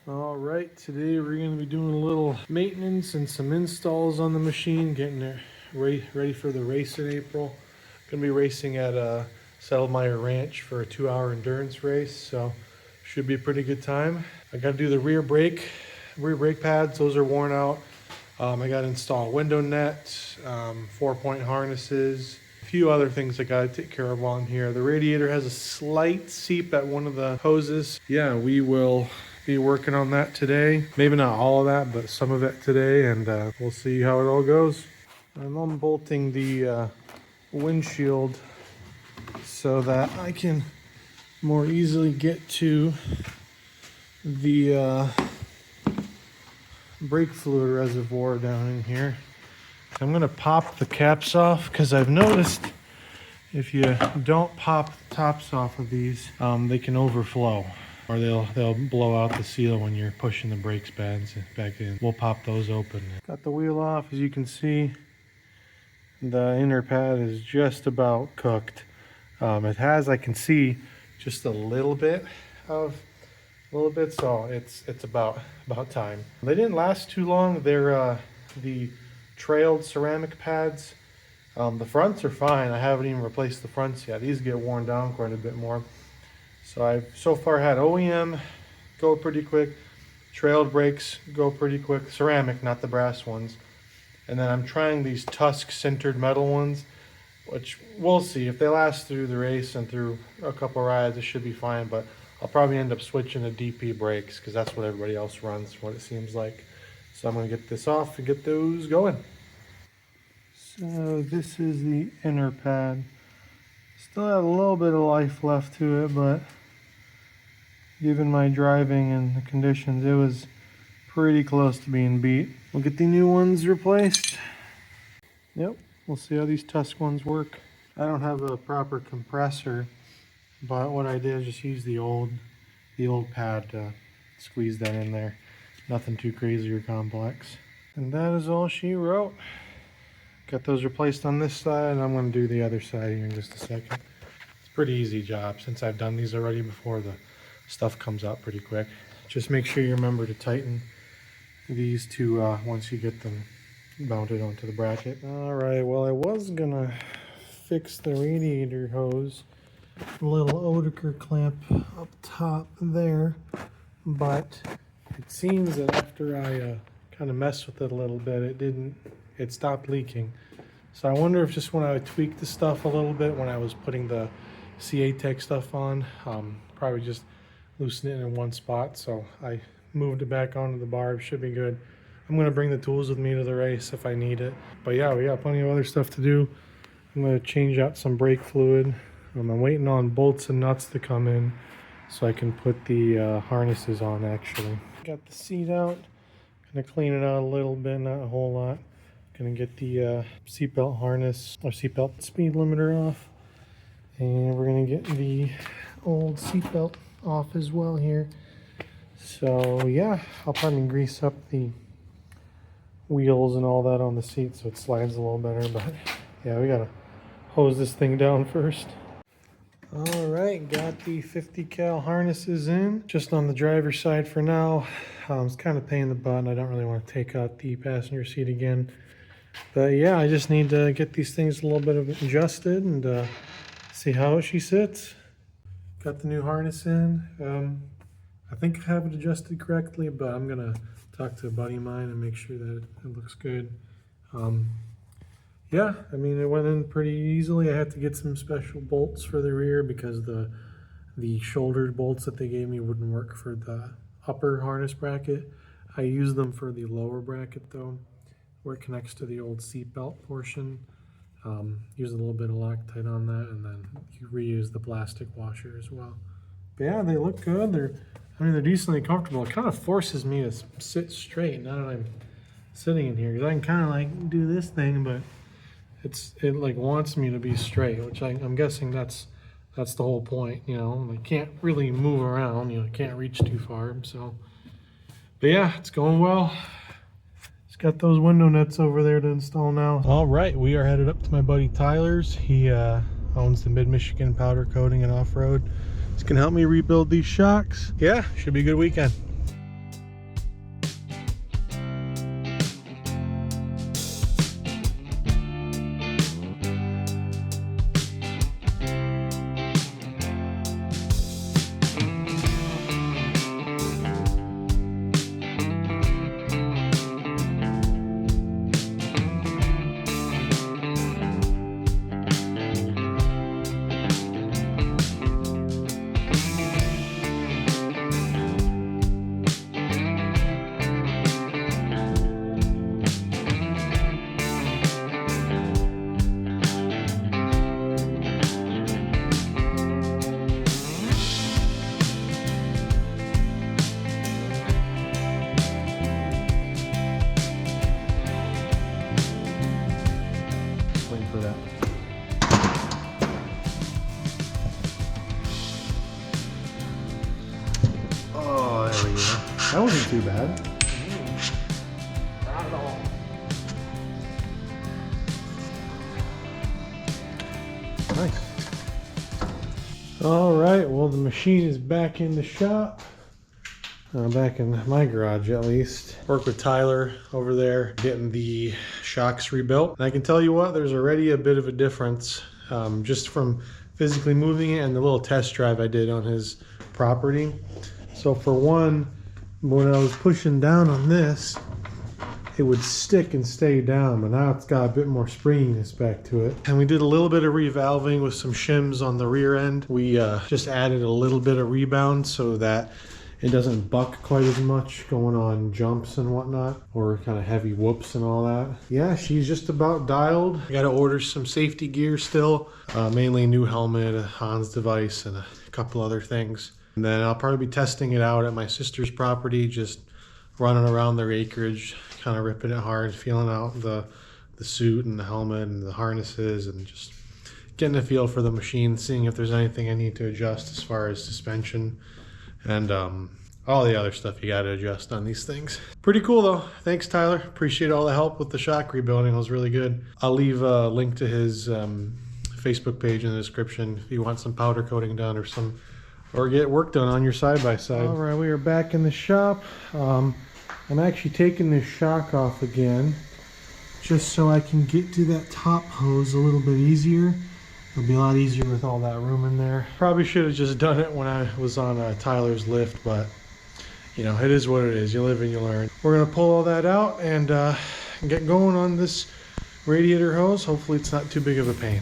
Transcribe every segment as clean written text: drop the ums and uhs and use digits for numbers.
All right, today we're going to be doing a little maintenance and some installs on the machine, getting it ready for the race in April. Going to be racing at Settlemire Ranch for a 2-hour endurance race, so should be a pretty good time. I got to do the rear brake pads. Those are worn out. I got to install window net, 4-point harnesses, a few other things I got to take care of while I'm here. The radiator has a slight seep at one of the hoses. Yeah, we will be working on that today. Maybe not all of that, but some of it today, and we'll see how it all goes. I'm unbolting the windshield so that I can more easily get to the brake fluid reservoir down in here. I'm gonna pop the caps off because I've noticed if you don't pop the tops off of these, they can overflow, or they'll blow out the seal when you're pushing the brakes pads back in. We'll pop those open. Got the wheel off. As you can see, the inner pad is just about cooked. It has, I can see, just a little bit, so it's about time. They didn't last too long. They're the trailed ceramic pads. The fronts are fine. I haven't even replaced the fronts yet. These get worn down quite a bit more. So I've so far had OEM go pretty quick, trailed brakes go pretty quick, ceramic, not the brass ones. And then I'm trying these Tusk sintered metal ones, which we'll see. If they last through the race and through a couple rides, it should be fine, but I'll probably end up switching to DP brakes because that's what everybody else runs, what it seems like. So I'm gonna get this off and get those going. So this is the inner pad. Still have a little bit of life left to it, but given my driving and the conditions, it was pretty close to being beat. We'll get the new ones replaced. Yep, we'll see how these Tusk ones work. I don't have a proper compressor, but what I did is just use the old pad to squeeze that in there. Nothing too crazy or complex. And that is all she wrote. Got those replaced on this side, and I'm going to do the other side here in just a second. It's a pretty easy job. Since I've done these already before, the stuff comes out pretty quick. Just make sure you remember to tighten these two once you get them mounted onto the bracket. All right, well, I was going to fix the radiator hose, a little Oetiker clamp up top there, but it seems that after I kind of messed with it a little bit, it stopped leaking. So I wonder if just when I tweaked the stuff a little bit when I was putting the CA Tech stuff on, probably just loosened it in one spot. So I moved it back onto the barb. Should be good. I'm going to bring the tools with me to the race if I need it. But yeah, we got plenty of other stuff to do. I'm going to change out some brake fluid. I'm waiting on bolts and nuts to come in so I can put the harnesses on actually. Got the seat out. Going to clean it out a little bit, not a whole lot. Going to get the seatbelt harness or seatbelt speed limiter off. And we're going to get the old seatbelt off as well here. So yeah, I'll probably grease up the wheels and all that on the seat so it slides a little better. But yeah, we got to hose this thing down first. All right, got the 50 cal harnesses in, just on the driver's side for now. It's kind of a pain in the butt, and I don't really want to take out the passenger seat again. But yeah, I just need to get these things a little bit adjusted and see how she sits. Got the new harness in. I think I have it adjusted correctly, but I'm gonna talk to a buddy of mine and make sure that it looks good. Yeah, I mean, it went in pretty easily. I had to get some special bolts for the rear because the shoulder bolts that they gave me wouldn't work for the upper harness bracket. I used them for the lower bracket though, where it connects to the old seatbelt portion. Use a little bit of Loctite on that, and then you reuse the plastic washer as well. But yeah, they look good. They're decently comfortable. It kind of forces me to sit straight now that I'm sitting in here, because I can kind of like do this thing, but it like wants me to be straight, which I'm guessing that's the whole point, you know. I can't really move around, you know, I can't reach too far. So, but yeah, it's going well. Just got those window nets over there to install now. All right, we are headed up to my buddy Tyler's. He owns the Mid-Michigan Powder Coating and Off-Road. He's gonna help me rebuild these shocks. Yeah, should be a good weekend. That wasn't too bad. Not at all. Nice. All right, well, the machine is back in the shop. Back in my garage, at least. Work with Tyler over there, getting the shocks rebuilt. And I can tell you what, there's already a bit of a difference just from physically moving it and the little test drive I did on his property. So for one, when I was pushing down on this, it would stick and stay down, but now it's got a bit more springiness back to it. And we did a little bit of revalving with some shims on the rear end. We just added a little bit of rebound so that it doesn't buck quite as much going on jumps and whatnot, or kind of heavy whoops and all that. Yeah, she's just about dialed. I gotta order some safety gear still, mainly a new helmet, a Hans device, and a couple other things. And then I'll probably be testing it out at my sister's property, just running around their acreage, kind of ripping it hard, feeling out the suit and the helmet and the harnesses, and just getting a feel for the machine, seeing if there's anything I need to adjust as far as suspension and all the other stuff you got to adjust on these things. Pretty cool though. Thanks, Tyler. Appreciate all the help with the shock rebuilding. It was really good. I'll leave a link to his Facebook page in the description if you want some powder coating done or get work done on your side-by-side. All right, we are back in the shop. I'm actually taking this shock off again just so I can get to that top hose a little bit easier. It'll be a lot easier with all that room in there. Probably should have just done it when I was on Tyler's lift, but you know, it is what it is. You live and you learn. We're gonna pull all that out and get going on this radiator hose. Hopefully it's not too big of a pain.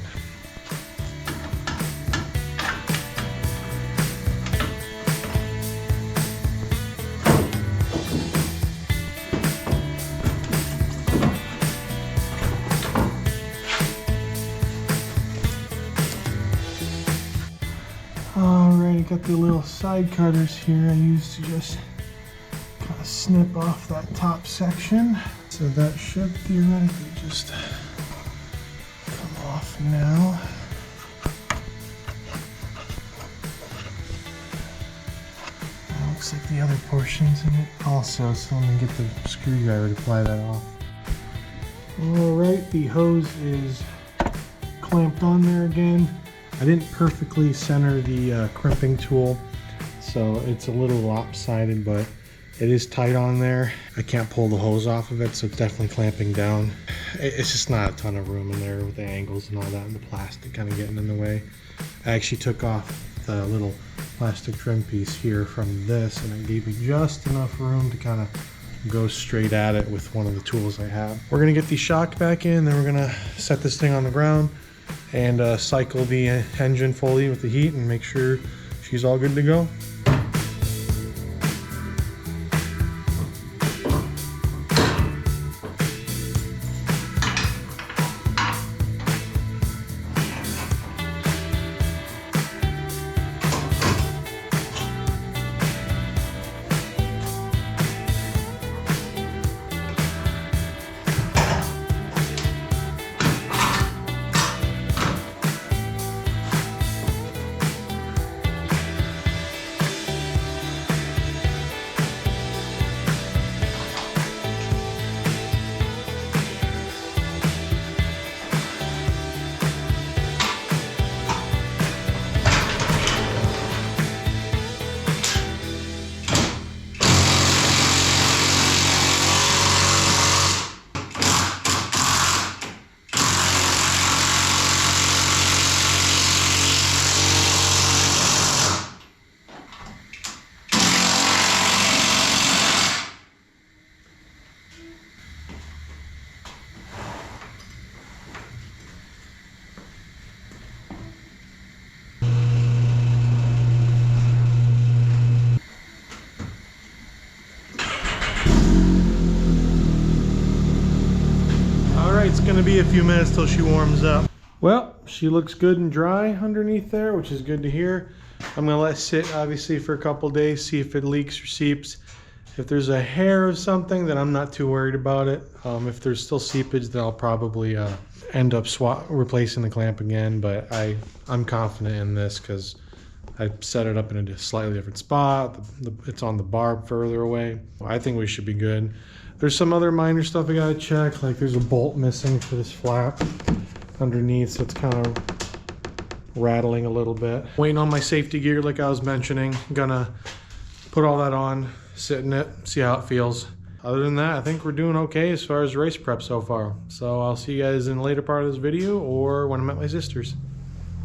Alright, got the little side cutters here I use to just kind of snip off that top section. So that should theoretically just come off now. It looks like the other portion's in it also, so let me get the screwdriver to pry that off. Alright, the hose is clamped on there again. I didn't perfectly center the crimping tool, so it's a little lopsided, but it is tight on there. I can't pull the hose off of it, so it's definitely clamping down. It's just not a ton of room in there with the angles and all that, and the plastic kind of getting in the way. I actually took off the little plastic trim piece here from this, and it gave me just enough room to kind of go straight at it with one of the tools I have. We're gonna get the shock back in, then we're gonna set this thing on the ground and cycle the engine fully with the heat and make sure she's all good to go. It's gonna be a few minutes till she warms up. Well, she looks good and dry underneath there, which is good to hear. I'm gonna let it sit obviously for a couple days, see if it leaks or seeps. If there's a hair of something, then I'm not too worried about it. If there's still seepage, then I'll probably end up replacing the clamp again, but I'm confident in this because I set it up in a slightly different spot. It's on the bar further away. I think we should be good. There's some other minor stuff I gotta check, like there's a bolt missing for this flap underneath, so it's kind of rattling a little bit. Waiting on my safety gear like I was mentioning. Gonna put all that on, sit in it, see how it feels. Other than that, I think we're doing okay as far as race prep so far. So I'll see you guys in the later part of this video or when I'm at my sister's.